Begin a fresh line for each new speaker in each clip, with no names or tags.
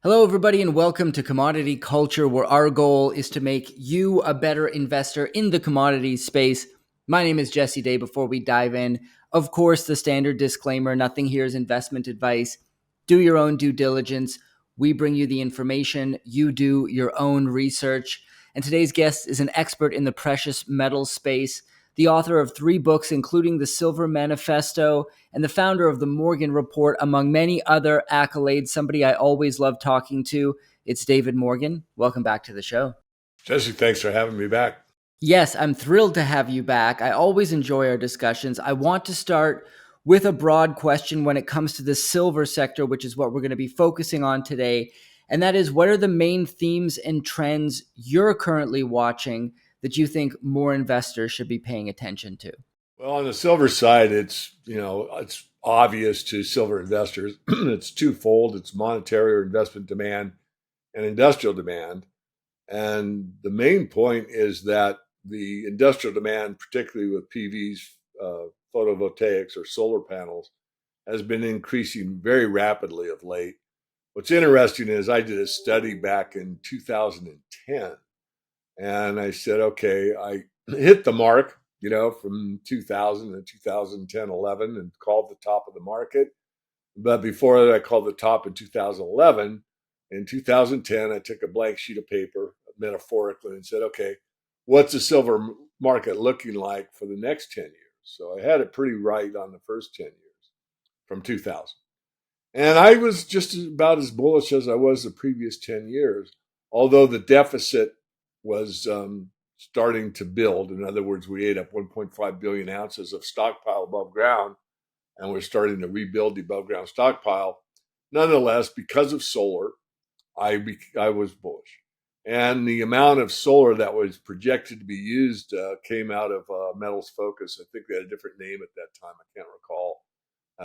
Hello, everybody, and welcome to Commodity Culture, where our goal is to make you a better investor in the commodities space. My name is Jesse Day. Before we dive in, of course, the standard disclaimer: nothing here is investment advice. Do your own due diligence. We bring you the information, you do your own research. And today's guest is an expert in the precious metals space, the author of 3 books, including The Silver Manifesto, and the founder of the Morgan Report, among many other accolades. Somebody I always love talking to. It's David Morgan. Welcome back to the show.
Jesse, thanks for having me back.
Yes, I'm thrilled to have you back. I always enjoy our discussions. I want to start with a broad question when it comes to the silver sector, which is what we're going to be focusing on today. And that is, what are the main themes and trends you're currently watching that you think more investors should be paying attention to?
Well, on the silver side, it's obvious to silver investors. It's twofold. It's monetary or investment demand and industrial demand. And the main point is that the industrial demand, particularly with PVs, photovoltaics or solar panels, has been increasing very rapidly of late. What's interesting is I did a study back in 2010, and I said, okay, I hit the mark, from 2000 to 2010, 11, and called the top of the market. But before that, I called the top in 2011. In 2010, I took a blank sheet of paper, metaphorically, and said, okay, what's the silver market looking like for the next 10 years? So I had it pretty right on the first 10 years from 2000. And I was just about as bullish as I was the previous 10 years, although the deficit was starting to build. In other words, we ate up 1.5 billion ounces of stockpile above ground, and we're starting to rebuild the above ground stockpile. Nonetheless, because of solar, I was bullish. And the amount of solar that was projected to be used came out of Metals Focus. I think they had a different name at that time. I can't recall.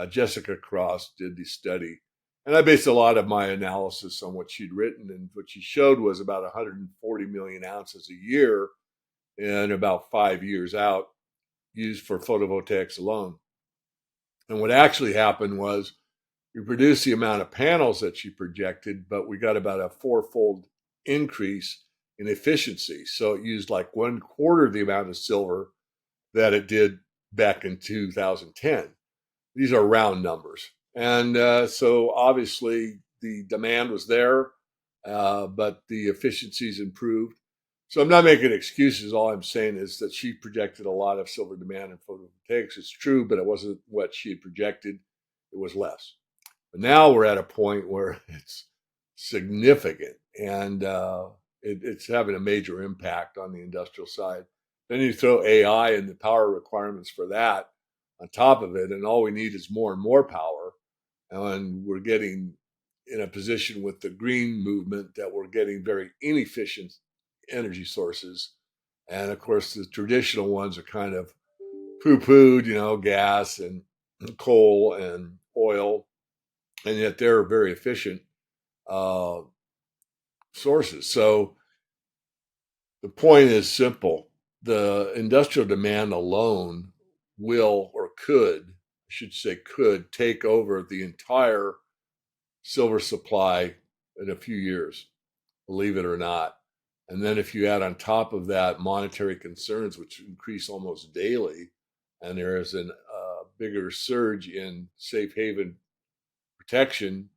Jessica Cross did the study. And I based a lot of my analysis on what she'd written. And what she showed was about 140 million ounces a year in about 5 years out used for photovoltaics alone. And what actually happened was we produced the amount of panels that she projected, but we got about a 4-fold increase in efficiency. So it used like 1/4 the amount of silver that it did back in 2010. These are round numbers. And so obviously the demand was there, but the efficiencies improved. So I'm not making excuses. All I'm saying is that she projected a lot of silver demand in photovoltaics. It's true, but it wasn't what she had projected. It was less. But now we're at a point where it's significant, and it's having a major impact on the industrial side. Then you throw AI and the power requirements for that on top of it, and all we need is more and more power. And we're getting in a position with the green movement that we're getting very inefficient energy sources. And of course, the traditional ones are kind of poo-pooed, gas and coal and oil, and yet they're very efficient uh, sources. So the point is simple. The industrial demand alone will, or could, I should say could, take over the entire silver supply in a few years, believe it or not. And then if you add on top of that monetary concerns, which increase almost daily, and there is a bigger surge in safe haven protection,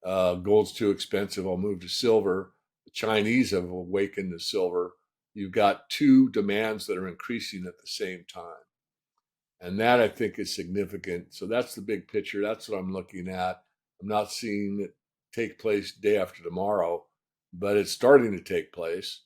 gold's too expensive, I'll move to silver. The Chinese have awakened to silver. You've got two demands that are increasing at the same time. And that I think is significant. So that's the big picture. That's what I'm looking at. I'm not seeing it take place day after tomorrow, but it's starting to take place.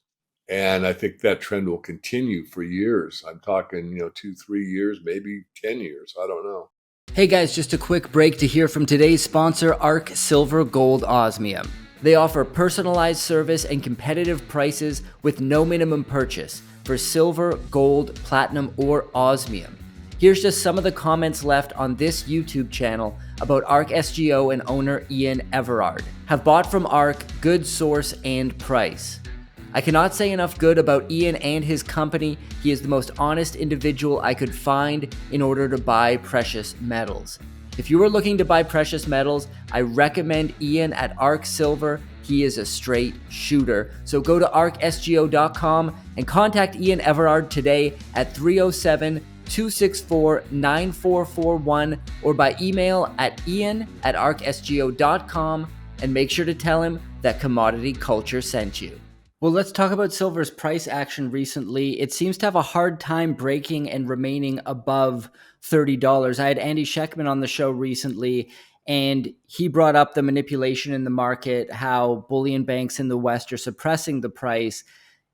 And I think that trend will continue for years. I'm talking, 2, 3 years, maybe 10 years. I don't know.
Hey guys, just a quick break to hear from today's sponsor, ARC Silver Gold Osmium. They offer personalized service and competitive prices with no minimum purchase for silver, gold, platinum, or osmium. Here's just some of the comments left on this YouTube channel about ARC SGO and owner Ian Everard. Have bought from ARC, good source and price. I cannot say enough good about Ian and his company. He is the most honest individual I could find in order to buy precious metals. If you are looking to buy precious metals, I recommend Ian at Arc Silver. He is a straight shooter. So go to arcsgo.com and contact Ian Everard today at 307 264 9441 or by email at ian@arcsgo.com, and make sure to tell him that Commodity Culture sent you. Well, let's talk about silver's price action recently. It seems to have a hard time breaking and remaining above $30. I had Andy Scheckman on the show recently, and he brought up the manipulation in the market, how bullion banks in the West are suppressing the price.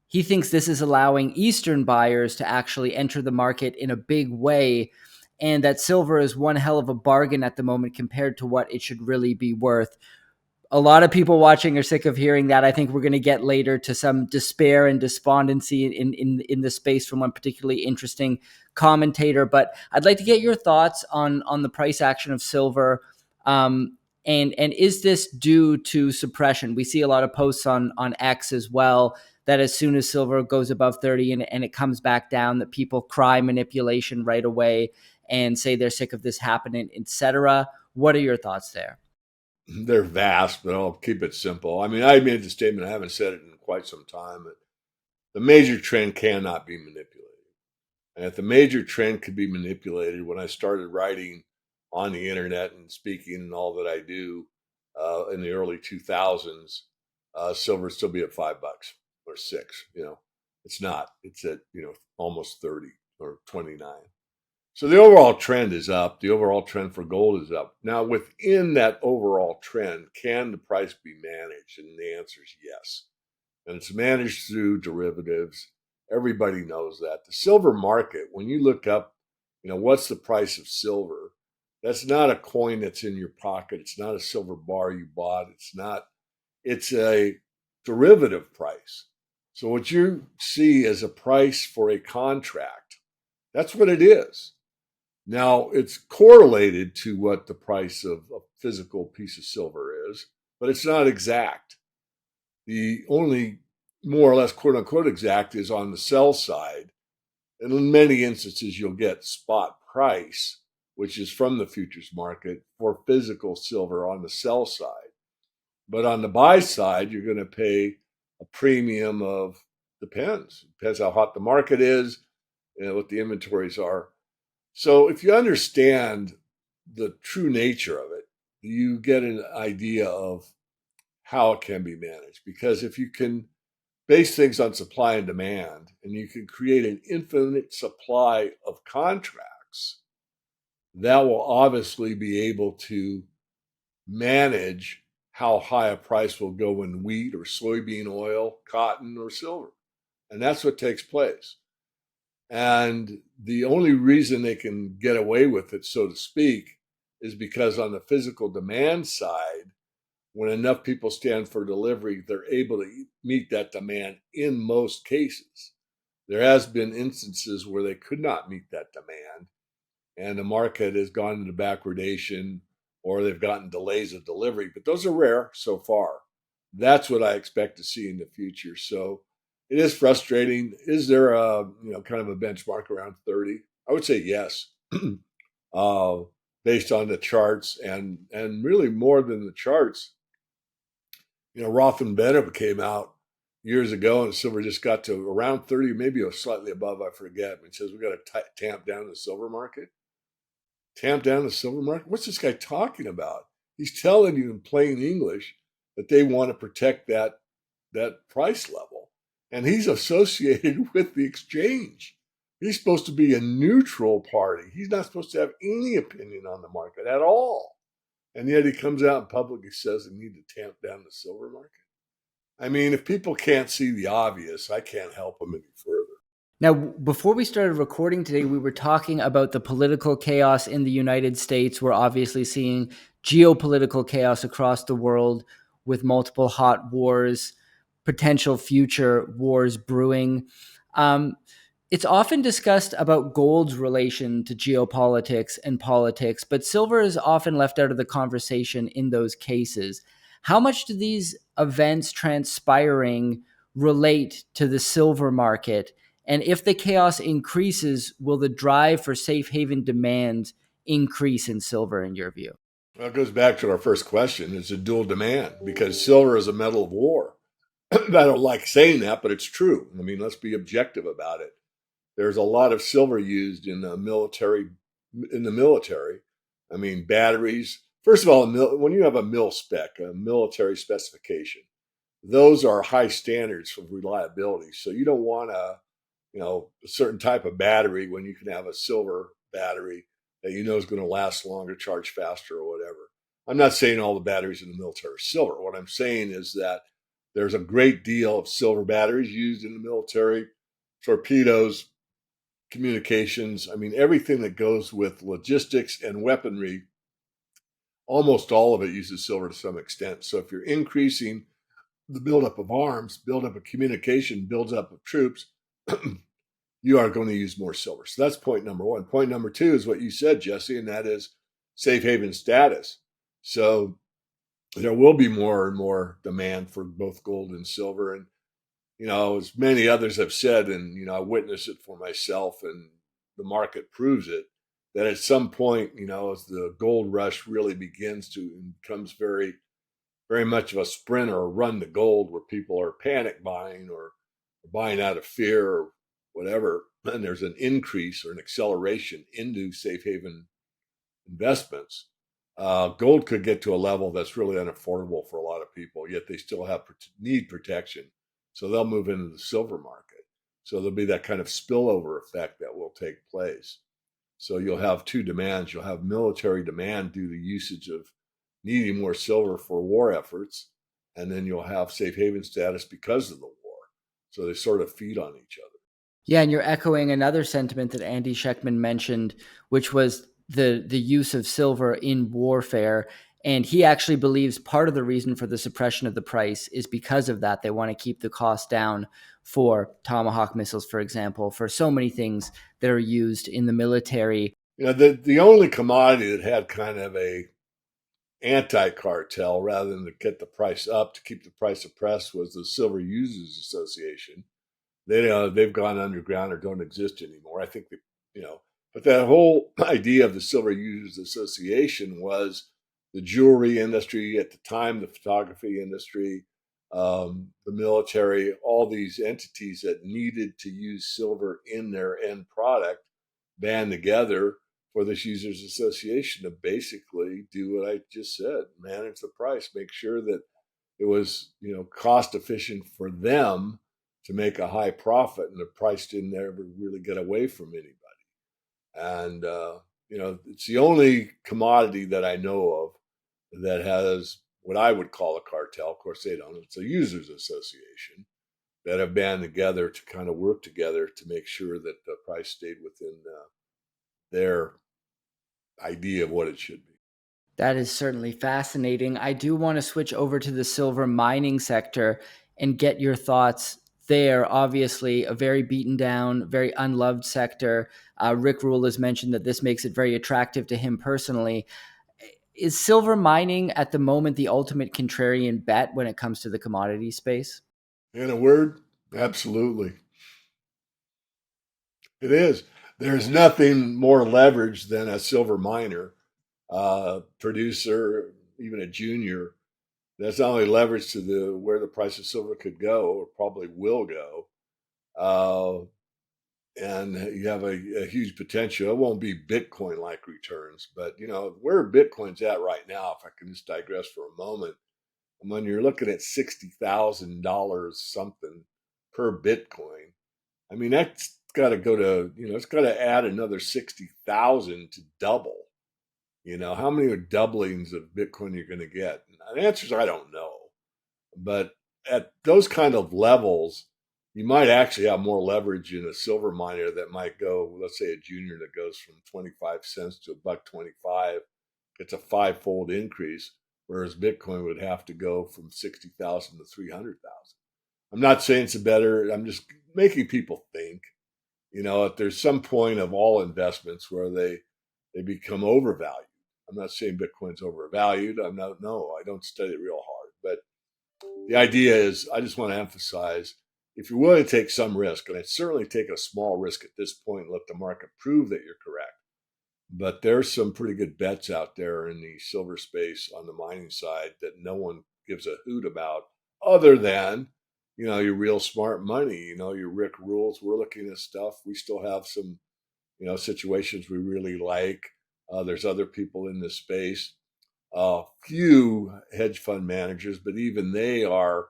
He thinks this is allowing Eastern buyers to actually enter the market in a big way, and that silver is one hell of a bargain at the moment compared to what it should really be worth. A lot of people watching are sick of hearing that. I think we're going to get later to some despair and despondency in the space from one particularly interesting commentator. But I'd like to get your thoughts on the price action of silver. And is this due to suppression? We see a lot of posts on X as well that as soon as silver goes above 30 and it comes back down, that people cry manipulation right away and say they're sick of this happening, etc. What are your thoughts there?
They're vast, but I'll keep it simple. I mean, I made the statement, I haven't said it in quite some time, that the major trend cannot be manipulated. And if the major trend could be manipulated, when I started writing on the internet and speaking and all that I do in the early 2000s, silver would still be at $5 or six. It's not. It's at almost 30 or 29. So the overall trend is up. The overall trend for gold is up. Now, within that overall trend, can the price be managed? And the answer is yes. And it's managed through derivatives. Everybody knows that. The silver market, when you look up, what's the price of silver? That's not a coin that's in your pocket. It's not a silver bar you bought. It's a derivative price. So what you see as a price for a contract, that's what it is. Now, it's correlated to what the price of a physical piece of silver is, but it's not exact. The only more or less quote unquote exact is on the sell side. And in many instances, you'll get spot price, which is from the futures market for physical silver on the sell side. But on the buy side, you're going to pay a premium of depends how hot the market is, what the inventories are. So if you understand the true nature of it, you get an idea of how it can be managed. Because if you can base things on supply and demand, and you can create an infinite supply of contracts, that will obviously be able to manage how high a price will go in wheat or soybean oil, cotton, or silver. And that's what takes place. And the only reason they can get away with it, so to speak, is because on the physical demand side, when enough people stand for delivery, they're able to meet that demand in most cases. There has been instances where they could not meet that demand, and the market has gone into backwardation or they've gotten delays of delivery, but those are rare so far. That's what I expect to see in the future. So it is frustrating. Is there a kind of a benchmark around 30? I would say yes, uh, based on the charts and really more than the charts. Roth and Benham came out years ago, and silver just got to around 30, maybe slightly above. I forget. It says we got to tamp down the silver market. Tamp down the silver market. What's this guy talking about? He's telling you in plain English that they want to protect that price level. And he's associated with the exchange. He's supposed to be a neutral party. He's not supposed to have any opinion on the market at all. And yet he comes out and publicly says they need to tamp down the silver market. I mean, if people can't see the obvious, I can't help them any further.
Now, before we started recording today, we were talking about the political chaos in the United States. We're obviously seeing geopolitical chaos across the world with multiple hot wars, potential future wars brewing. Um, it's often discussed about gold's relation to geopolitics and politics, but silver is often left out of the conversation in those cases. How much do these events transpiring relate to the silver market? And if the chaos increases, will the drive for safe haven demand increase in silver in your view?
Well, it goes back to our first question. It's a dual demand because silver is a metal of war. I don't like saying that, but it's true. I mean, let's be objective about it. There's a lot of silver used in the military. In the military, I mean, batteries. First of all, when you have a mil spec, a military specification, those are high standards for reliability. So you don't want a certain type of battery when you can have a silver battery that you know is going to last longer, charge faster, or whatever. I'm not saying all the batteries in the military are silver. What I'm saying is that there's a great deal of silver batteries used in the military, torpedoes, communications. I mean, everything that goes with logistics and weaponry, almost all of it uses silver to some extent. So if you're increasing the buildup of arms, buildup of communication, buildup of troops, you are going to use more silver. So that's point number one. Point number two is what you said, Jesse, and that is safe haven status. So there will be more and more demand for both gold and silver. And, as many others have said, and, I witness it for myself, and the market proves it, that at some point, as the gold rush really begins to and becomes very, very much of a sprint or a run to gold where people are panic buying or buying out of fear or whatever, and there's an increase or an acceleration into safe haven investments, gold could get to a level that's really unaffordable for a lot of people, yet they still need protection. So they'll move into the silver market. So there'll be that kind of spillover effect that will take place. So you'll have two demands. You'll have military demand due to usage of needing more silver for war efforts, and then you'll have safe haven status because of the war. So they sort of feed on each other.
Yeah, and you're echoing another sentiment that Andy Scheckman mentioned, which was the use of silver in warfare. And he actually believes part of the reason for the suppression of the price is because of that. They want to keep the cost down for Tomahawk missiles, for example, for so many things that are used in the military.
The only commodity that had kind of a anti-cartel rather than to get the price up to keep the price suppressed was the Silver Users Association. They've gone underground or don't exist anymore. I think but that whole idea of the Silver Users Association was the jewelry industry at the time, the photography industry, the military, all these entities that needed to use silver in their end product band together for this users association to basically do what I just said, manage the price, make sure that it was, cost efficient for them to make a high profit, and the price didn't ever really get away from anybody. And it's the only commodity that I know of that has what I would call a cartel. Of course, they don't. It's a users association that have band together to kind of work together to make sure that the price stayed within their idea of what it should be.
That is certainly fascinating. I do want to switch over to the silver mining sector and get your thoughts there. Obviously, a very beaten down, very unloved sector. Rick Rule has mentioned that this makes it very attractive to him personally. Is silver mining at the moment the ultimate contrarian bet when it comes to the commodity space?
In a word, absolutely. It is. There's nothing more leveraged than a silver miner, producer, even a junior. That's not only leveraged to where the price of silver could go or probably will go, uh, and you have a huge potential. It won't be Bitcoin like returns, but where Bitcoin's at right now, if I can just digress for a moment, when you're looking at $60,000 something per Bitcoin, I mean, that's got to go to, it's got to add another 60,000 to double. How many doublings of Bitcoin you're going to get? And the answer is I don't know. But at those kind of levels, you might actually have more leverage in a silver miner that might go, let's say a junior that goes from 25 cents to a buck 25. It's a five-fold increase, whereas Bitcoin would have to go from 60,000 to 300,000. I'm not saying it's a better, I'm just making people think, if there's some point of all investments where they become overvalued. I'm not saying Bitcoin's overvalued. No, I don't study it real hard. But the idea is I just want to emphasize if you're willing to take some risk, and I'd certainly take a small risk at this point and let the market prove that you're correct. But there's some pretty good bets out there in the silver space on the mining side that no one gives a hoot about, other than, your real smart money, your Rick rules. We're looking at stuff. We still have some, situations we really like. There's other people in this space. Few hedge fund managers, but even they are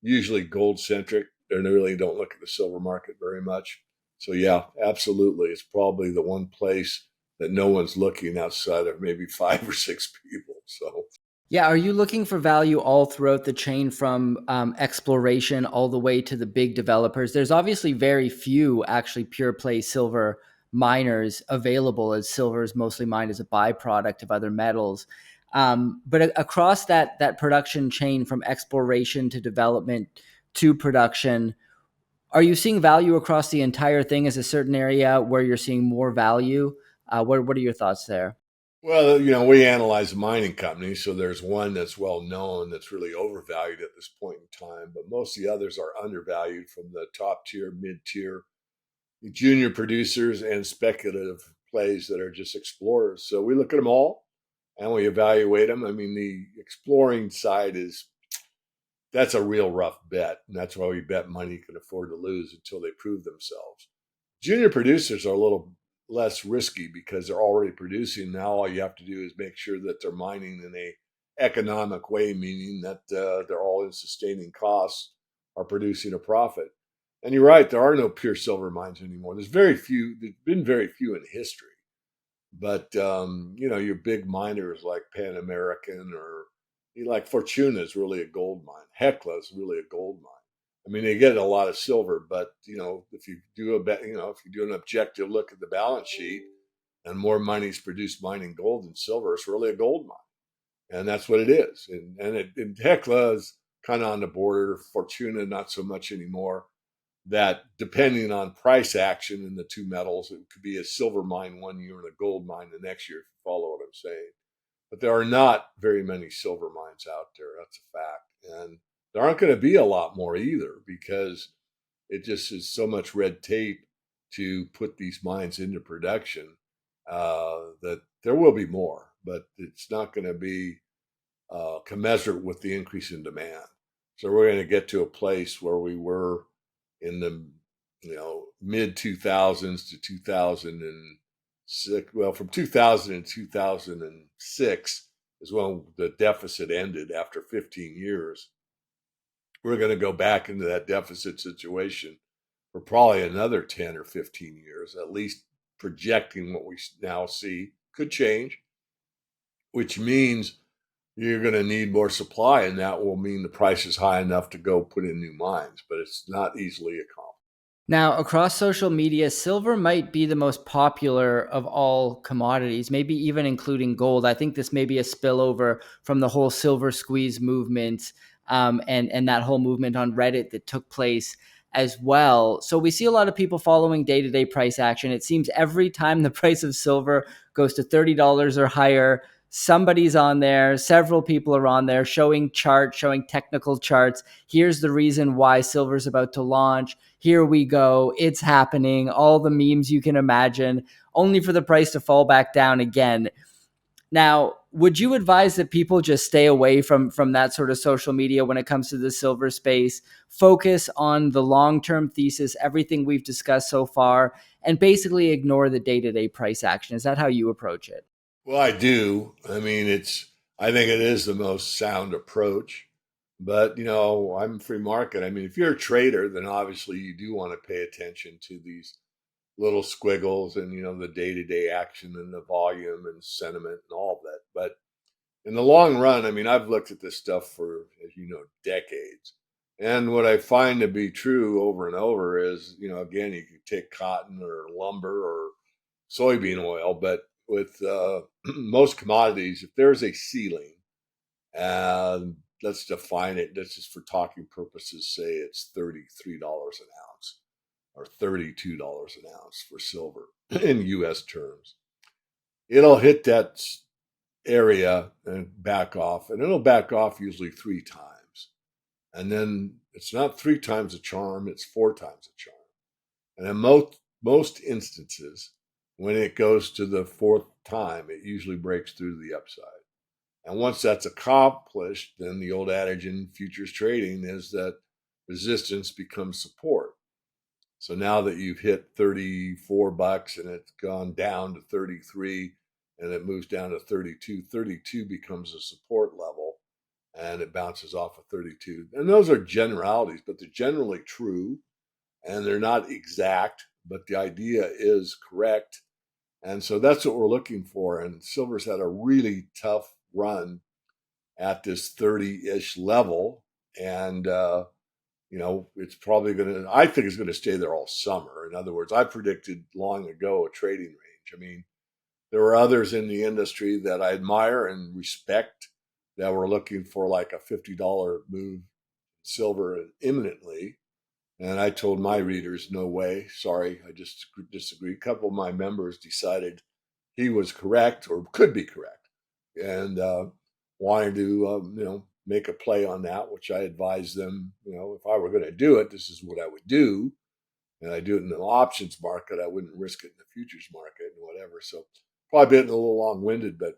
usually gold centric. They really don't look at the silver market very much. So yeah, absolutely, it's probably the one place that no one's looking outside of maybe five or six people. So
Yeah, are you looking for value all throughout the chain from exploration all the way to the big developers? There's obviously very few actually pure play silver miners available, as silver is mostly mined as a byproduct of other metals. But across that production chain from exploration to development to production, are you seeing value across the entire thing? As a certain area where you're seeing more value? What are your thoughts there?
well, we analyze mining companies, so there's one that's well known that's really overvalued at this point in time, but most of the others are undervalued from the top tier, mid tier, junior producers, and speculative plays that are just explorers. So we look at them all and we evaluate them. I mean, the exploring side is that's a real rough bet, and that's why we bet money you can afford to lose until they prove themselves. Junior producers are a little less risky because they're already producing. Now all you have to do is make sure that they're mining in a economic way, meaning that they're all in sustaining costs are producing a profit. And you're right, there are no pure silver mines anymore. There's very few. There's been very few in history. But your big miners like Pan American or like Fortuna is really a gold mine. Hecla is really a gold mine. I mean, they get a lot of silver, but if you do if you do an objective look at the balance sheet, and more money is produced mining gold than silver, it's really a gold mine, and that's what it is. And Hecla is kind of on the border. Fortuna not so much anymore, that depending on price action in the two metals, it could be a silver mine one year and a gold mine the next year, if you follow what I'm saying. But there are not very many silver mines out there. That's a fact. And there aren't going to be a lot more either because it just is so much red tape to put these mines into production that there will be more, but it's not going to be commensurate with the increase in demand. So we're going to get to a place where we were in the mid 2000s to 2006. Well, from 2000 to 2006 is when the deficit ended after 15 years. We're going to go back into that deficit situation for probably another 10 or 15 years, at least projecting what we now see could change, which means you're going to need more supply, and that will mean the price is high enough to go put in new mines, but it's not easily accomplished.
Now, across social media, silver might be the most popular of all commodities, maybe even including gold. I think this may be a spillover from the whole silver squeeze movement, and that whole movement on Reddit that took place as well. So we see a lot of people following day to day price action. It seems every time the price of silver goes to $30 or higher, somebody's on there. Several people are on there showing charts, showing technical charts. Here's the reason why silver's about to launch. Here we go. It's happening. All the memes you can imagine, only for the price to fall back down again. Now, would you advise that people just stay away from that sort of social media when it comes to the silver space? Focus on the long-term thesis, everything we've discussed so far, and basically ignore the day-to-day price action. Is that how you approach it?
Well, I do. I mean, I think it is the most sound approach. But, I'm free market. I mean, if you're a trader, then obviously you do want to pay attention to these little squiggles and, the day to day action and the volume and sentiment and all of that. But in the long run, I mean, I've looked at this stuff for, as you know, decades. And what I find to be true over and over is, again, you can take cotton or lumber or soybean oil, but with most commodities, if there's a ceiling, and let's define it, let's just for talking purposes say it's $33 an ounce or $32 an ounce for silver in US terms. It'll hit that area and back off, and it'll back off usually three times. And then it's not three times a charm, it's four times a charm. And in most instances, When it goes to the fourth time, it usually breaks through to the upside. And once that's accomplished, then the old adage in futures trading is that resistance becomes support. So now that you've hit 34 bucks and it's gone down to 33 and it moves down to 32, 32 becomes a support level and it bounces off of 32. And those are generalities, but they're generally true and they're not exact, but the idea is correct. And so that's what we're looking for. And silver's had a really tough run at this 30-ish level. And, it's probably I think it's going to stay there all summer. In other words, I predicted long ago a trading range. I mean, there were others in the industry that I admire and respect that were looking for like a $50 move silver imminently. And I told my readers, no way, sorry, I just disagree. A couple of my members decided he was correct or could be correct and wanted to, make a play on that, which I advised them, if I were going to do it, this is what I would do. And I do it in the options market. I wouldn't risk it in the futures market and whatever. So probably been a little long winded, but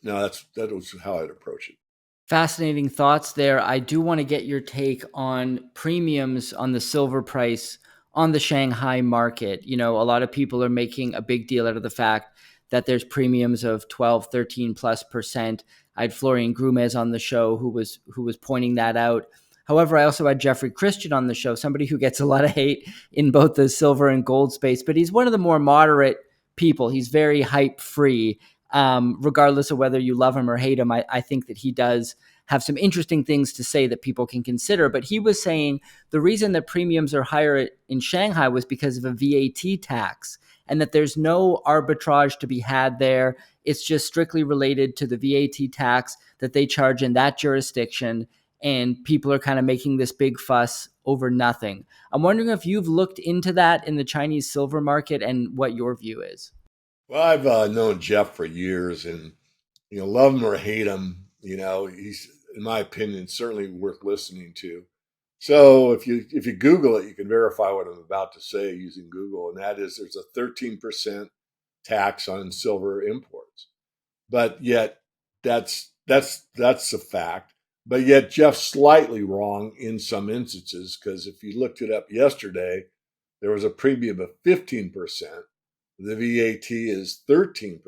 no, that was how I'd approach it.
Fascinating thoughts there. I do want to get your take on premiums on the silver price on the Shanghai market. A lot of people are making a big deal out of the fact that there's premiums of 12, 13 plus percent. I had Florian Grumez on the show who was pointing that out. However, I also had Jeffrey Christian on the show, somebody who gets a lot of hate in both the silver and gold space, but he's one of the more moderate people. He's very hype free. Regardless of whether you love him or hate him, I think that he does have some interesting things to say that people can consider. But he was saying the reason that premiums are higher in Shanghai was because of a VAT tax and that there's no arbitrage to be had there. It's just strictly related to the VAT tax that they charge in that jurisdiction. And people are kind of making this big fuss over nothing. I'm wondering if you've looked into that in the Chinese silver market and what your view is.
Well, I've known Jeff for years and, love him or hate him, he's, in my opinion, certainly worth listening to. So if you Google it, you can verify what I'm about to say using Google, and that is there's a 13% tax on silver imports. But yet that's a fact. But yet Jeff's slightly wrong in some instances because if you looked it up yesterday, there was a premium of 15%. The VAT is 13%.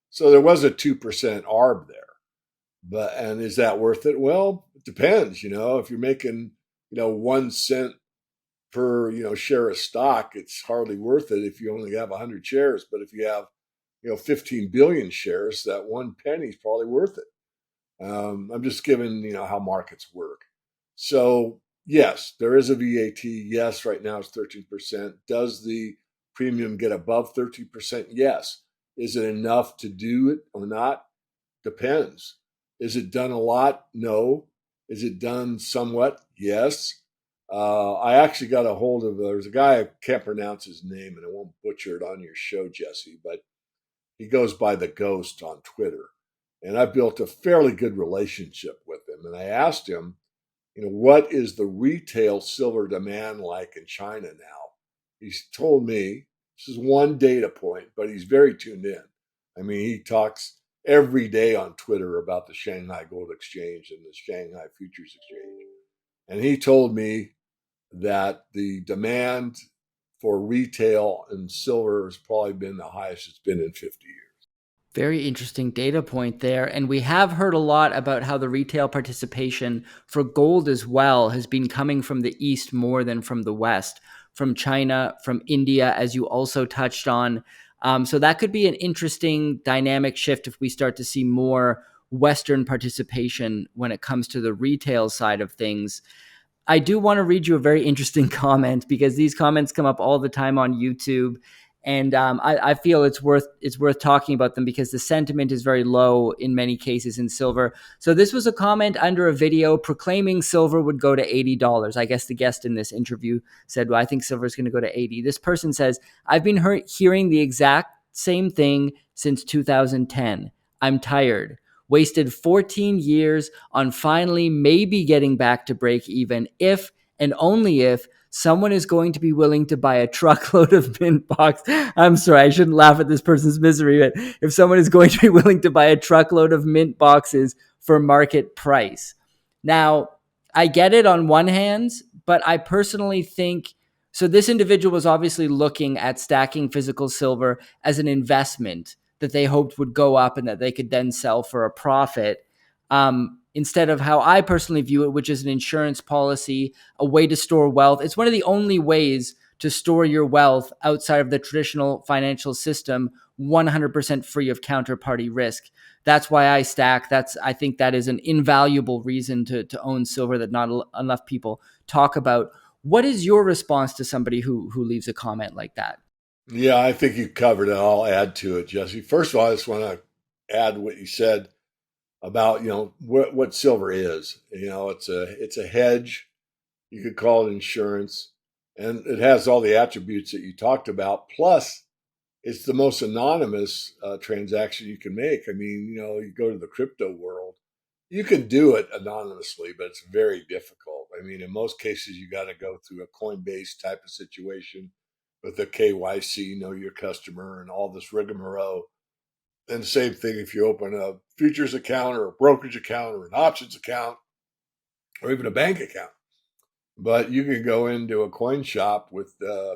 So there was a 2% ARB there. And is that worth it? Well, it depends. If you're making, 1 cent per, share of stock, it's hardly worth it if you only have 100 shares. But if you have, 15 billion shares, that 1 penny is probably worth it. I'm just giving, how markets work. So yes, there is a VAT. Yes, right now it's 13%. Does the premium get above 13%? Yes. Is it enough to do it or not? Depends. Is it done a lot? No. Is it done somewhat? Yes. I actually got a hold of, there's a guy, I can't pronounce his name and I won't butcher it on your show, Jesse, but he goes by the Ghost on Twitter. And I built a fairly good relationship with him. And I asked him, what is the retail silver demand like in China now? He's told me, this is one data point, but he's very tuned in. I mean, he talks every day on Twitter about the Shanghai Gold Exchange and the Shanghai Futures Exchange. And he told me that the demand for retail and silver has probably been the highest it's been in 50 years.
Very interesting data point there. And we have heard a lot about how the retail participation for gold as well has been coming from the East more than from the West, from China, from India, as you also touched on. So that could be an interesting dynamic shift if we start to see more Western participation when it comes to the retail side of things. I do want to read you a very interesting comment because these comments come up all the time on YouTube, and I feel it's worth talking about them because the sentiment is very low in many cases in silver. So this was a comment under a video proclaiming silver would go to $80. I guess the guest in this interview said, "Well, I think silver is going to go to 80." This person says, "I've been hearing the exact same thing since 2010. I'm tired. Wasted 14 years on finally maybe getting back to break even if and only if someone is going to be willing to buy a truckload of mint box. I'm sorry, I shouldn't laugh at this person's misery, but if someone is going to be willing to buy a truckload of mint boxes for market price. Now, I get it on one hand, but I personally think so. This individual was obviously looking at stacking physical silver as an investment that they hoped would go up and that they could then sell for a profit. Instead of how I personally view it, which is an insurance policy, a way to store wealth. It's one of the only ways to store your wealth outside of the traditional financial system, 100% free of counterparty risk. That's why I stack. I think that is an invaluable reason to own silver that not enough people talk about. What is your response to somebody who leaves a comment like that?
Yeah, I think you covered it. I'll add to it, Jesse. First of all, I just want to add what you said about what silver is. It's a hedge. You could call it insurance, and it has all the attributes that you talked about. Plus, it's the most anonymous transaction you can make. I mean, you go to the crypto world, you can do it anonymously, but it's very difficult. I mean, in most cases, you got to go through a Coinbase type of situation with the KYC, know your customer, and all this rigmarole. And the same thing if you open a futures account or a brokerage account or an options account or even a bank account. But you can go into a coin shop with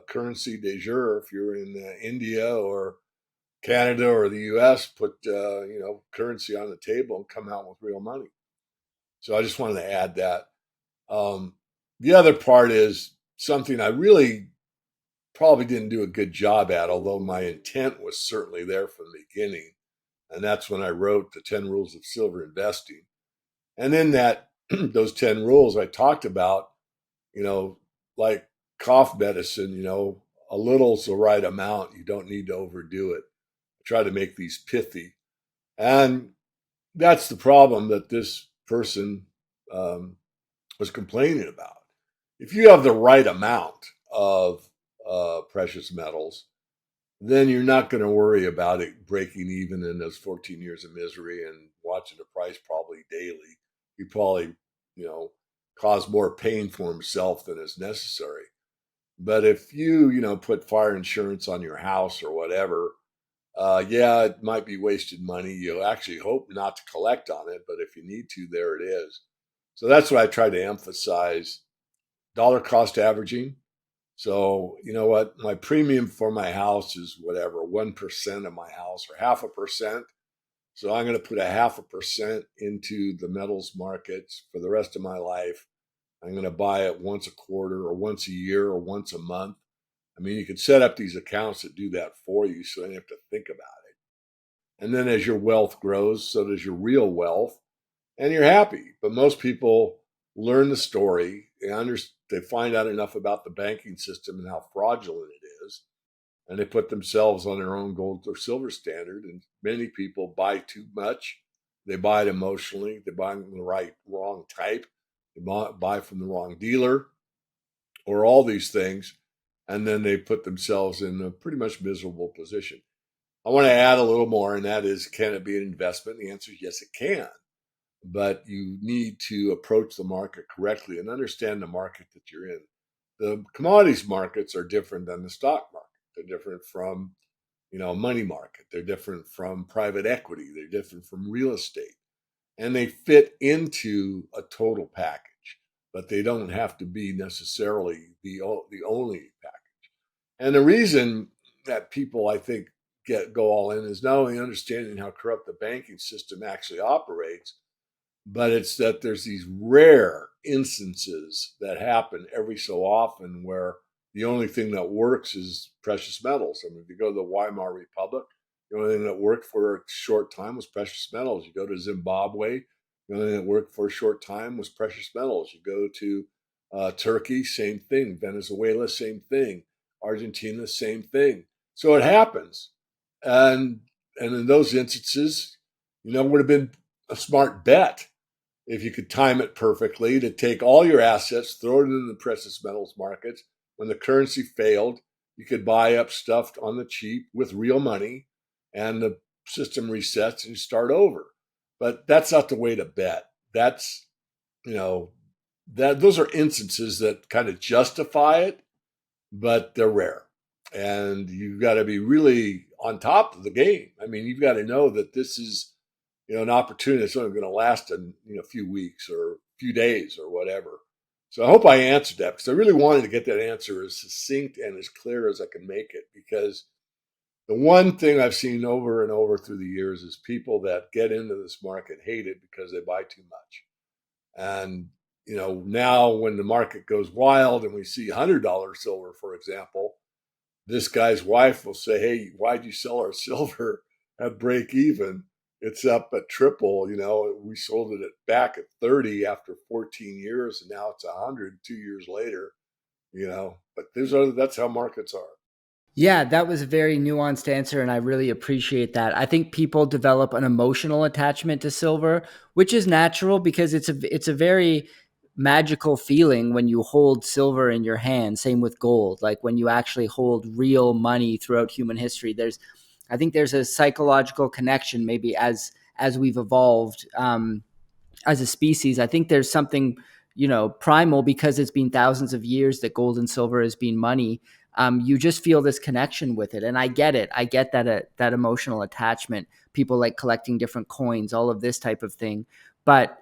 currency de jure if you're in India or Canada or the U.S. Put currency on the table and come out with real money. So I just wanted to add that. Um, the other part is something I really probably didn't do a good job at, although my intent was certainly there from the beginning. And that's when I wrote the 10 Rules of Silver Investing. And in that, those 10 rules, I talked about, you know, like cough medicine, a little's the right amount. You don't need to overdo it. I try to make these pithy. And that's the problem that this person um, was complaining about. If you have the right amount of precious metals, then you're not going to worry about it breaking even in those 14 years of misery and watching the price probably daily. He probably, you know, cause more pain for himself than is necessary. But if put fire insurance on your house or whatever, yeah, it might be wasted money. You'll actually hope not to collect on it, but if you need to, there it is. So that's what I try to emphasize: dollar cost averaging. So, you know what? My premium for my house is whatever, 1% of my house or 0.5%. So I'm going to put 0.5% into the metals markets for the rest of my life. I'm going to buy it once a quarter or once a year or once a month. I mean, you can set up these accounts that do that for you so you don't have to think about it. And then as your wealth grows, so does your real wealth, and you're happy. But most people learn the story. They find out enough about the banking system and how fraudulent it is, and they put themselves on their own gold or silver standard. And many people buy too much. They buy it emotionally. They buy the wrong type. They buy from the wrong dealer, or all these things, and then they put themselves in a pretty much miserable position. I want to add a little more, and that is, can it be an investment? The answer is yes, it can, but you need to approach the market correctly and understand the market that you're in. The commodities markets are different than the stock market. They're different from, money market. They're different from private equity. They're different from real estate, and they fit into a total package, but they don't have to be necessarily the only package. And the reason that people, I think, go all in is not only understanding how corrupt the banking system actually operates, but it's that there's these rare instances that happen every so often where the only thing that works is precious metals. I mean, if you go to the Weimar Republic, the only thing that worked for a short time was precious metals. You go to Zimbabwe, the only thing that worked for a short time was precious metals. You go to Turkey, same thing. Venezuela, same thing. Argentina, same thing. So it happens, and in those instances, it would have been a smart bet if you could time it perfectly to take all your assets, throw it into the precious metals markets. When the currency failed, you could buy up stuff on the cheap with real money, and the system resets and you start over. But that's not the way to bet. That's, you know, that those are instances that kind of justify it, but they're rare. And you've got to be really on top of the game. I mean, you've got to know that this is, an opportunity that's only going to last a few weeks or a few days or whatever. So I hope I answered that, because I really wanted to get that answer as succinct and as clear as I can make it. Because the one thing I've seen over and over through the years is people that get into this market hate it because they buy too much. And now when the market goes wild and we see $100 silver, for example, this guy's wife will say, "Hey, why'd you sell our silver at break even? It's up at triple. We sold it back at 30 after 14 years, and now it's 100 2 years later. But that's how markets are."
Yeah, that was a very nuanced answer, and I really appreciate that. I think people develop an emotional attachment to silver, which is natural because it's a very magical feeling when you hold silver in your hand. Same with gold, like when you actually hold real money throughout human history. I think there's a psychological connection, maybe as we've evolved. As a species, I think there's something, primal because it's been thousands of years that gold and silver has been money. You just feel this connection with it. And I get it. I get that emotional attachment. People like collecting different coins, all of this type of thing. But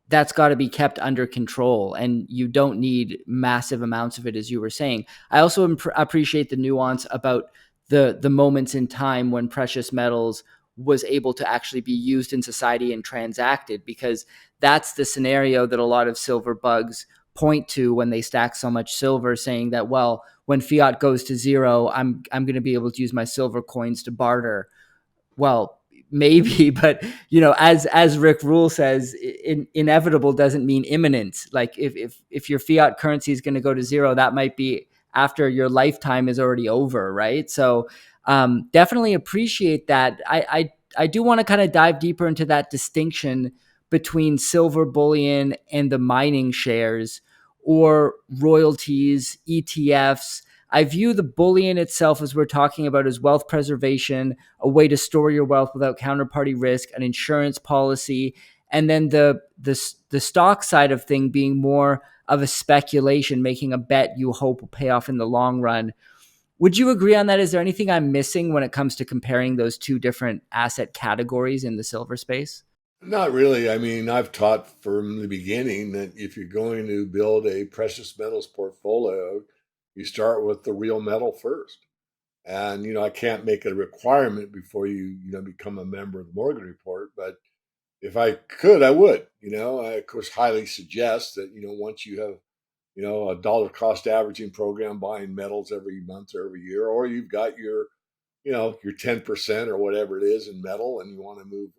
that's got to be kept under control, and you don't need massive amounts of it, as you were saying. I also appreciate the nuance about the moments in time when precious metals was able to actually be used in society and transacted, because that's the scenario that a lot of silver bugs point to when they stack so much silver, saying that, well, when fiat goes to zero, I'm going to be able to use my silver coins to barter. Well, maybe, but as Rick Rule says, inevitable doesn't mean imminent. Like if your fiat currency is going to go to zero, that might be after your lifetime is already over, right? So definitely appreciate that. I do want to kind of dive deeper into that distinction between silver bullion and the mining shares or royalties, ETFs. I view the bullion itself, as we're talking about, as wealth preservation, a way to store your wealth without counterparty risk, an insurance policy, and then the stock side of thing being more of a speculation, making a bet you hope will pay off in the long run. Would you agree on that? Is there anything I'm missing when it comes to comparing those two different asset categories in the silver space?
Not really. I mean, I've taught from the beginning that if you're going to build a precious metals portfolio, you start with the real metal first. And I can't make it a requirement before you become a member of the Morgan Report, but if I could, I would. I of course highly suggest that once you have a dollar cost averaging program buying metals every month or every year, or you've got your 10% or whatever it is in metal, and you want to move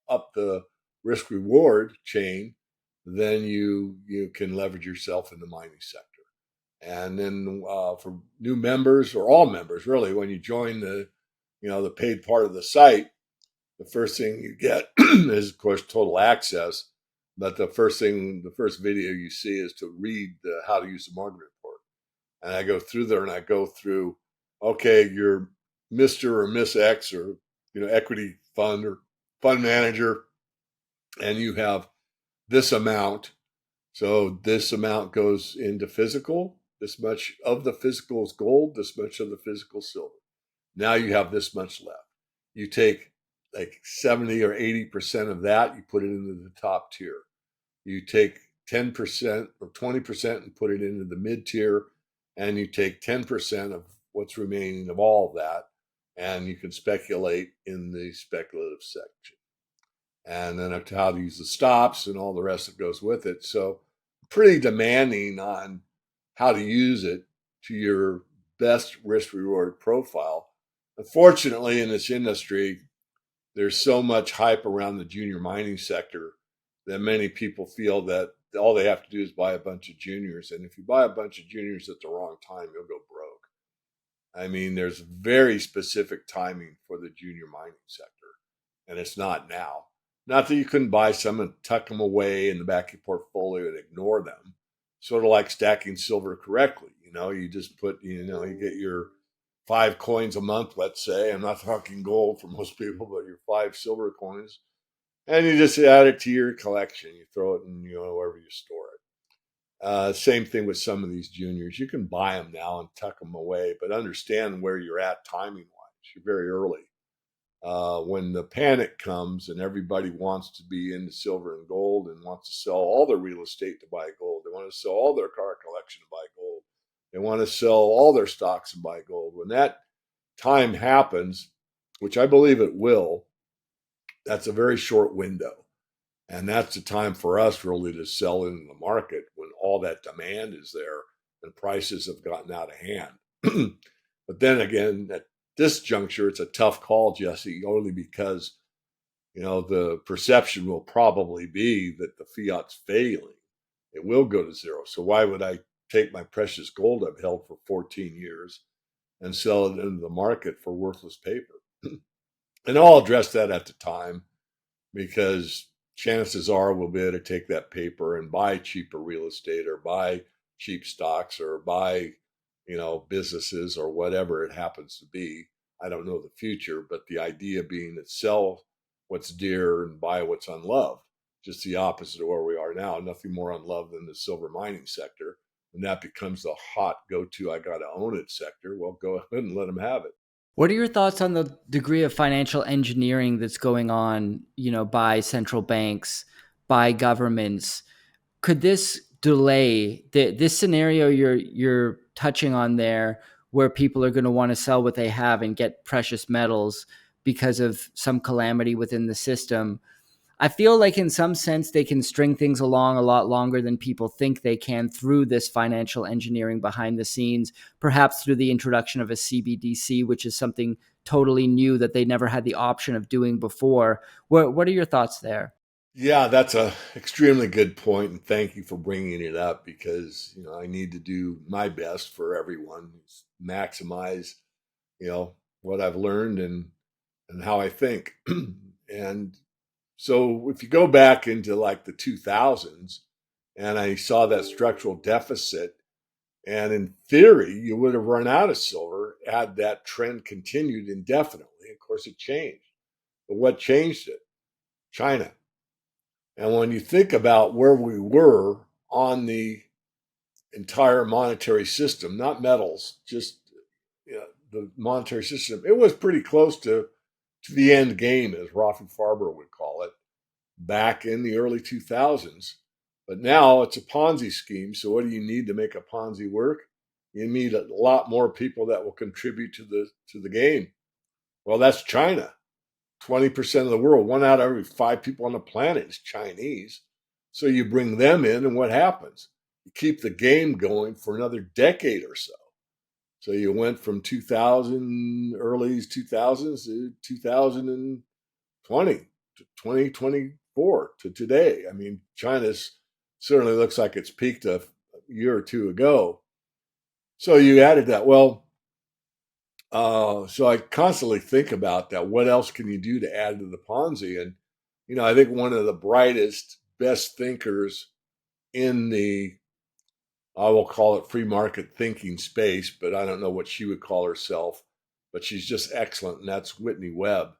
up the risk reward chain, then you can leverage yourself in the mining sector. And then for new members, or all members really, when you join the paid part of the site, the first thing you get is, of course, total access. But the first video you see is to read how to use the market report. And I go through there and I go through, okay, you're Mr. or Miss X, or equity fund or fund manager, and you have this amount. So this amount goes into physical. This much of the physical is gold. This much of the physical is silver. Now you have this much left. You take like 70 or 80% of that, you put it into the top tier. You take 10% or 20% and put it into the mid tier, and you take 10% of what's remaining of all of that, and you can speculate in the speculative section. And then up to how to use the stops and all the rest that goes with it. So pretty demanding on how to use it to your best risk reward profile. Unfortunately, in this industry, there's so much hype around the junior mining sector that many people feel that all they have to do is buy a bunch of juniors. And if you buy a bunch of juniors at the wrong time, you'll go broke. I mean, there's very specific timing for the junior mining sector, and it's not now. Not that you couldn't buy some and tuck them away in the back of your portfolio and ignore them. Sort of like stacking silver correctly. You just put, you get your 5 coins a month, let's say. I'm not talking gold for most people, but your 5 silver coins. And you just add it to your collection. You throw it in, wherever you store it. Same thing with some of these juniors. You can buy them now and tuck them away, but understand where you're at timing wise. You're very early. When the panic comes and everybody wants to be into silver and gold and wants to sell all their real estate to buy gold, they want to sell all their car collection to buy gold, they want to sell all their stocks and buy gold. When that time happens, which I believe it will, that's a very short window. And that's the time for us really to sell into the market when all that demand is there and prices have gotten out of hand. But then again, at this juncture, it's a tough call, Jesse, only because the perception will probably be that the fiat's failing. It will go to zero. So why would I take my precious gold I've held for 14 years and sell it into the market for worthless paper? And I'll address that at the time because chances are we'll be able to take that paper and buy cheaper real estate or buy cheap stocks or buy, businesses or whatever it happens to be. I don't know the future, but the idea being that sell what's dear and buy what's unloved. Just the opposite of where we are now. Nothing more unloved than the silver mining sector. When that becomes the hot go-to, I got to own it sector, well, go ahead and let them have it.
What are your thoughts on the degree of financial engineering that's going on, by central banks, by governments? Could this delay this scenario you're touching on there, where people are going to want to sell what they have and get precious metals because of some calamity within the system? I feel like in some sense they can string things along a lot longer than people think they can through this financial engineering behind the scenes, perhaps through the introduction of a CBDC, which is something totally new that they never had the option of doing before. What are your thoughts there?
Yeah, that's a extremely good point, and thank you for bringing it up because I need to do my best for everyone, maximize what I've learned and how I think. And so if you go back into like the 2000s, and I saw that structural deficit, and in theory, you would have run out of silver had that trend continued indefinitely. Of course, it changed. But what changed it? China. And when you think about where we were on the entire monetary system, not metals, just the monetary system, it was pretty close to the end game, as Rafi Farber would call it, back in the early 2000s. But now it's a Ponzi scheme. So what do you need to make a Ponzi work? You need a lot more people that will contribute to the game. Well, that's China. 20% of the world, one out of every five people on the planet is Chinese. So you bring them in, and what happens? You keep the game going for another decade or so. So you went from 2000, early 2000s to 2020 to 2024 to today. I mean, China's certainly looks like it's peaked a year or two ago. So you added that. Well, so I constantly think about that. What else can you do to add to the Ponzi? And I think one of the brightest, best thinkers in the I will call it free market thinking space, but I don't know what she would call herself. But she's just excellent, and that's Whitney Webb.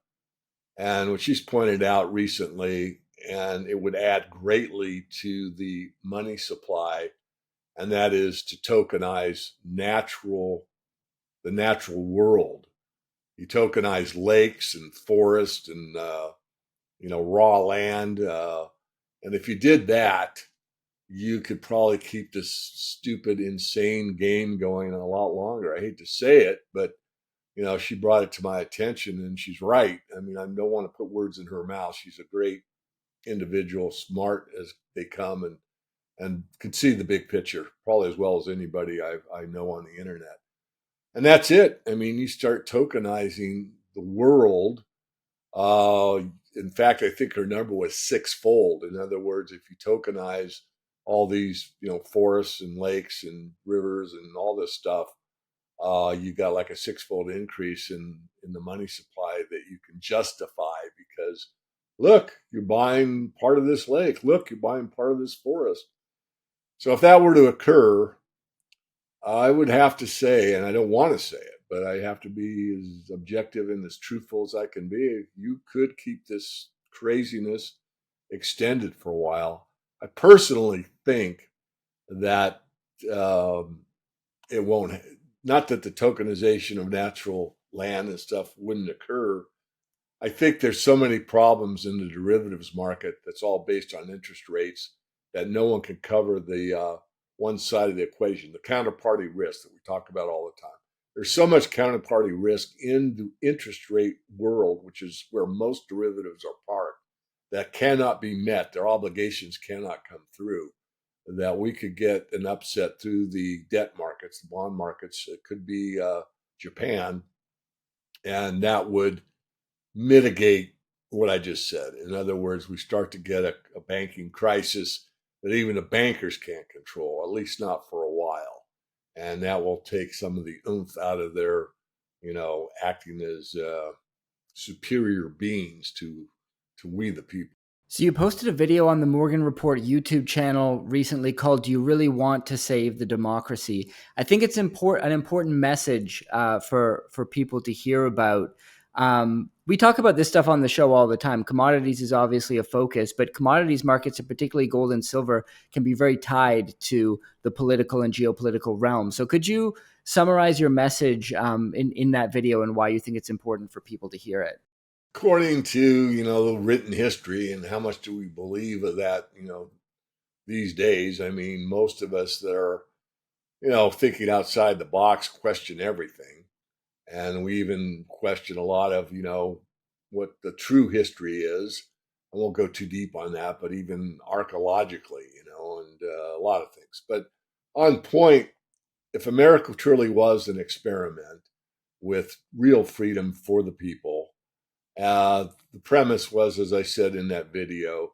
And what she's pointed out recently, and it would add greatly to the money supply, and that is to tokenize the natural world. You tokenize lakes and forests and raw land, and if you did that, you could probably keep this stupid, insane game going a lot longer. I hate to say it, but she brought it to my attention, and she's right. I mean, I don't want to put words in her mouth. She's a great individual, smart as they come, and can see the big picture probably as well as anybody I know on the internet. And that's it. I mean, you start tokenizing the world. Uh, in fact, I think her number was sixfold. In other words, if you tokenize all these, forests and lakes and rivers and all this stuff, you got like a sixfold increase in the money supply that you can justify because look, you're buying part of this lake. Look, you're buying part of this forest. So if that were to occur, I would have to say, and I don't want to say it, but I have to be as objective and as truthful as I can be. You could keep this craziness extended for a while. I personally think that um, it won't, not that the tokenization of natural land and stuff wouldn't occur. I think there's so many problems in the derivatives market that's all based on interest rates that no one can cover the one side of the equation, the counterparty risk that we talk about all the time. There's so much counterparty risk in the interest rate world, which is where most derivatives are parked, that cannot be met. Their obligations cannot come through. That we could get an upset through the debt markets, the bond markets. It could be Japan, and that would mitigate what I just said. In other words, we start to get a banking crisis that even the bankers can't control, at least not for a while. And that will take some of the oomph out of their, acting as superior beings to we the people.
So you posted a video on the Morgan Report YouTube channel recently called "Do You Really Want to Save the Democracy?" I think it's an important message for people to hear about. We talk about this stuff on the show all the time. Commodities is obviously a focus, but commodities markets, and particularly gold and silver, can be very tied to the political and geopolitical realm. So could you summarize your message in that video and why you think it's important for people to hear it?
According to, written history, and how much do we believe of that, these days? I mean, most of us that are, thinking outside the box question everything. And we even question a lot of, what the true history is. I won't go too deep on that, but even archaeologically, and a lot of things. But on point, if America truly was an experiment with real freedom for the people, the premise was, as I said in that video,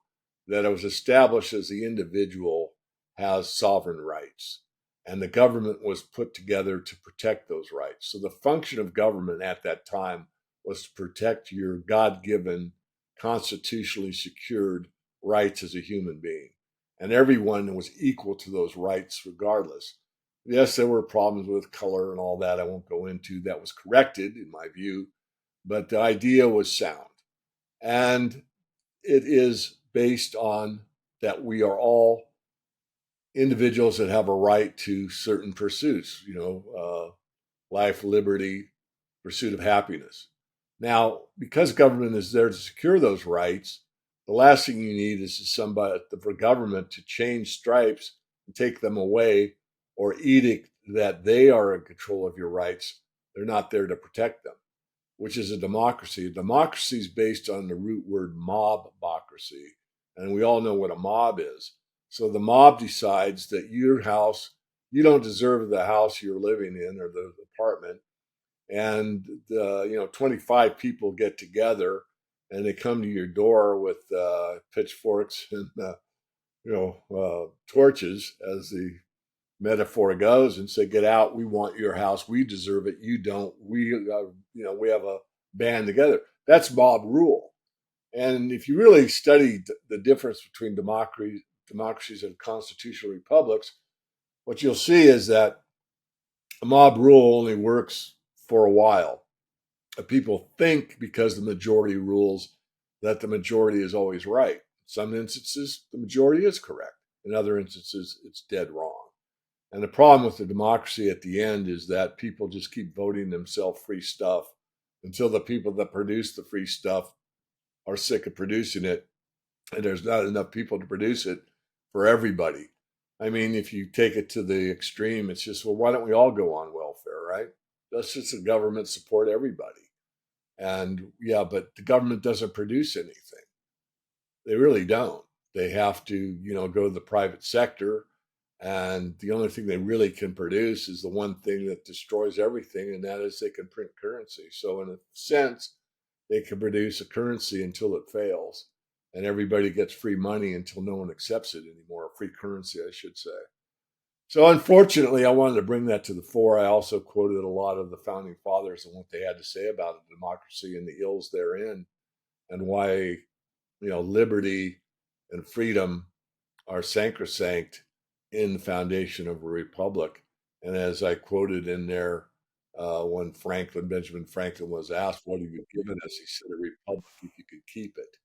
that it was established as the individual has sovereign rights, and the government was put together to protect those rights. So the function of government at that time was to protect your God given, constitutionally secured rights as a human being. And everyone was equal to those rights regardless. Yes, there were problems with color and all that I won't go into. That was corrected, in my view, but the idea was sound. And it is based on that we are all individuals that have a right to certain pursuits, life, liberty, pursuit of happiness. Now, because government is there to secure those rights, the last thing you need is somebody for government to change stripes and take them away, or edict that they are in control of your rights. They're not there to protect them, which is a democracy. A democracy is based on the root word mobocracy. And we all know what a mob is. So the mob decides that your house, you don't deserve the house you're living in or the apartment. And, 25 people get together and they come to your door with pitchforks and, torches, as the metaphor goes, and say, "Get out! We want your house. We deserve it. You don't. We have a band together." That's mob rule. And if you really study the difference between democracies and constitutional republics, what you'll see is that a mob rule only works for a while. People think because the majority rules that the majority is always right. In some instances, the majority is correct. In other instances, it's dead wrong. And the problem with the democracy at the end is that people just keep voting themselves free stuff until the people that produce the free stuff are sick of producing it, and there's not enough people to produce it for everybody. I mean, if you take it to the extreme, it's just, well, why don't we all go on welfare, right? Let's just the government support everybody. And yeah, but the government doesn't produce anything. They really don't. They have to, go to the private sector. And the only thing they really can produce is the one thing that destroys everything, and that is they can print currency. So, in a sense, they can produce a currency until it fails, and everybody gets free money until no one accepts it anymore. Free currency, I should say. So, unfortunately, I wanted to bring that to the fore. I also quoted a lot of the founding fathers and what they had to say about democracy and the ills therein, and why, liberty and freedom are sacrosanct in the foundation of a republic. And as I quoted in there, when Benjamin Franklin was asked, "What have you given us?" He said, "A republic if you could keep it."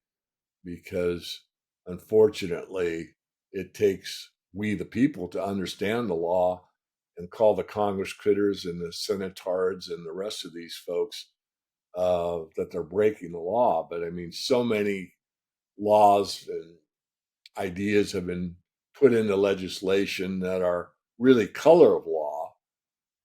Because unfortunately, it takes we, the people, to understand the law and call the Congress critters and the Senatards and the rest of these folks that they're breaking the law. But I mean, so many laws and ideas have been put into legislation that are really color of law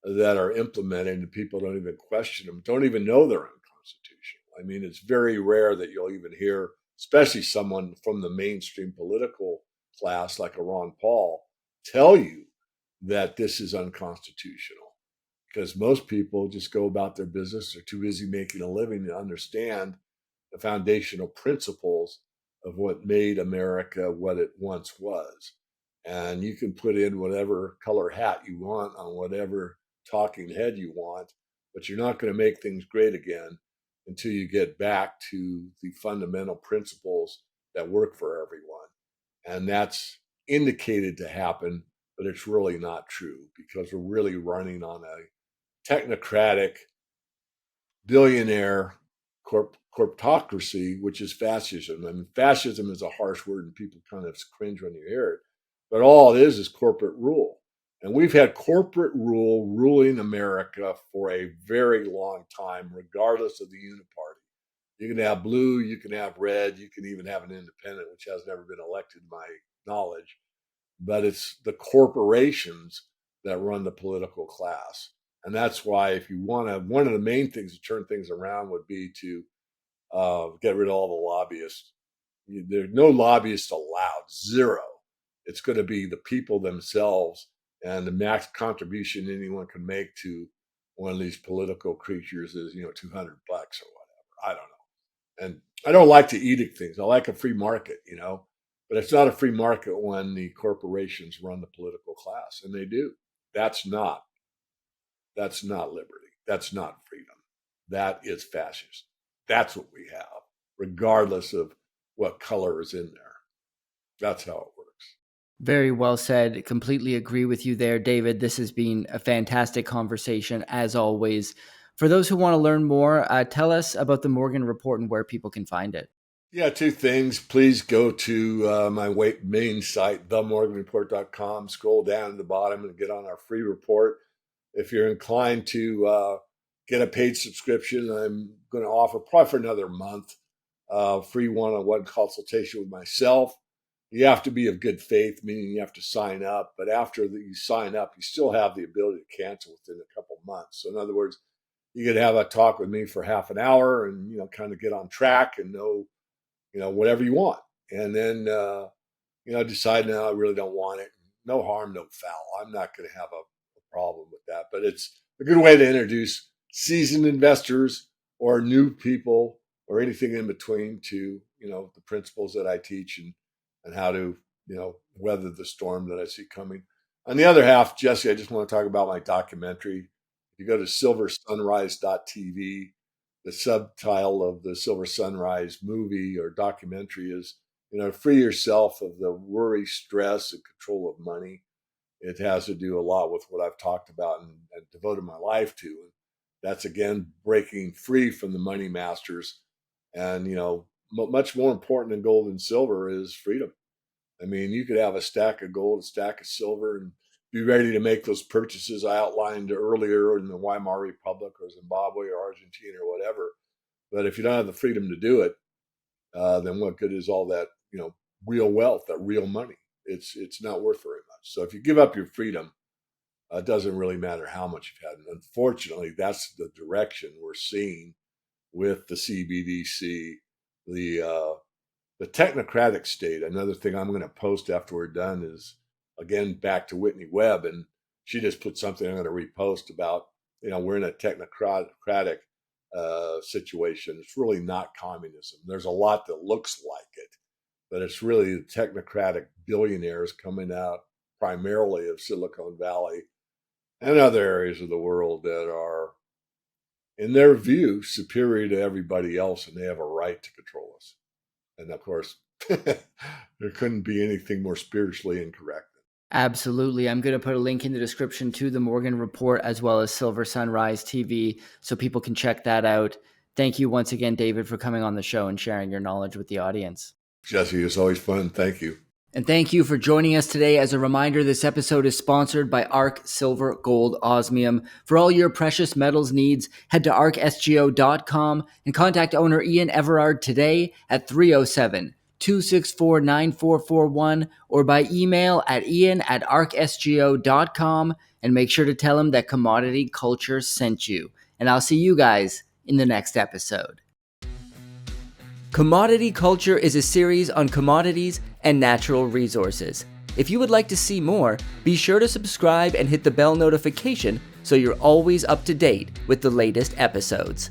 that are implemented, and people don't even question them, don't even know they're unconstitutional. I mean, it's very rare that you'll even hear, especially someone from the mainstream political class like a Ron Paul, tell you that this is unconstitutional, because most people just go about their business. They're too busy making a living to understand the foundational principles of what made America what it once was. And you can put in whatever color hat you want on whatever talking head you want, but you're not going to make things great again until you get back to the fundamental principles that work for everyone. And that's indicated to happen, but it's really not true, because we're really running on a technocratic billionaire corptocracy, which is fascism. I mean, fascism is a harsh word and people kind of cringe when you hear it, but all it is corporate rule. And we've had corporate rule ruling America for a very long time, regardless of the uniparty. You can have blue, you can have red, you can even have an independent, which has never been elected, to my knowledge. But it's the corporations that run the political class. And that's why, if you want to, one of the main things to turn things around would be to get rid of all the lobbyists. There's no lobbyists allowed, zero. It's going to be the people themselves, and the max contribution anyone can make to one of these political creatures is, $200 or whatever. I don't know. And I don't like to edict things. I like a free market. But it's not a free market when the corporations run the political class, and they do. That's not that's not liberty. That's not freedom. That is fascist. That's what we have, regardless of what color is in there. That's how it works.
Very well said. Completely agree with you there, David. This has been a fantastic conversation, as always. For those who want to learn more, tell us about the Morgan Report and where people can find it.
Yeah, two things. Please go to my main site, themorganreport.com. Scroll down to the bottom and get on our free report. If you're inclined to get a paid subscription, I'm going to offer, probably for another month, free one-on-one consultation with myself. You have to be of good faith, meaning you have to sign up. But after you sign up, you still have the ability to cancel within a couple months. So in other words, you could have a talk with me for half an hour and kind of get on track and know whatever you want. And then decide, now I really don't want it. No harm, no foul. I'm not going to have a problem with that. But it's a good way to introduce seasoned investors or new people or anything in between to the principles that I teach, and how to weather the storm that I see coming. On the other half, Jesse, I just want to talk about my documentary. If you go to silversunrise.tv, the subtitle of the Silver Sunrise movie or documentary is, free yourself of the worry, stress, and control of money. It has to do a lot with what I've talked about and devoted my life to. And that's, again, breaking free from the money masters. And, much more important than gold and silver is freedom. I mean, you could have a stack of gold, a stack of silver, and be ready to make those purchases I outlined earlier in the Weimar Republic or Zimbabwe or Argentina or whatever. But if you don't have the freedom to do it, then what good is all that real wealth, that real money? It's not worth very much. So if you give up your freedom, it doesn't really matter how much you've had. And unfortunately, that's the direction we're seeing with the CBDC, the technocratic state. Another thing I'm going to post after we're done is, again, back to Whitney Webb, and she just put something I'm going to repost about. We're in a technocratic situation. It's really not communism. There's a lot that looks like it, but it's really the technocratic billionaires coming out primarily of Silicon Valley and other areas of the world that are, in their view, superior to everybody else, and they have a right to control us. And of course, there couldn't be anything more spiritually incorrect.
Absolutely. I'm going to put a link in the description to the Morgan Report as well as Silver Sunrise TV so people can check that out. Thank you once again, David, for coming on the show and sharing your knowledge with the audience.
Jesse, it's always fun. Thank you.
And thank you for joining us today. As a reminder, this episode is sponsored by ARC Silver Gold Osmium. For all your precious metals needs, head to arcsgo.com and contact owner Ian Everard today at 307-264-9441 or by email at ian@arcsgo.com, and make sure to tell him that Commodity Culture sent you. And I'll see you guys in the next episode. Commodity Culture is a series on commodities and natural resources. If you would like to see more, be sure to subscribe and hit the bell notification so you're always up to date with the latest episodes.